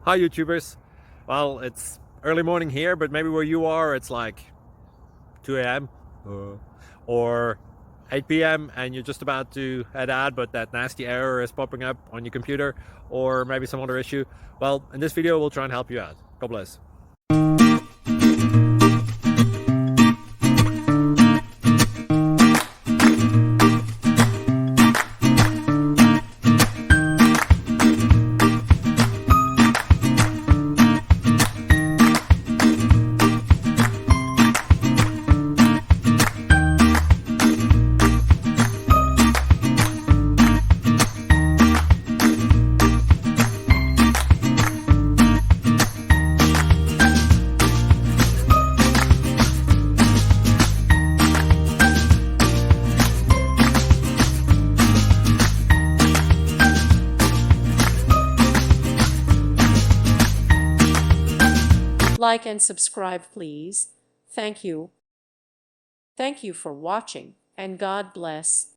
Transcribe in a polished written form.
Hi YouTubers. Well, it's early morning here, but maybe where you are it's like 2 a.m. or 8 p.m. and you're just about to head out, but that nasty error is popping up on your computer, or maybe some other issue. Well, in this video we'll try and help you out. God bless. Like and subscribe, please. Thank you. Thank you for watching, and God bless.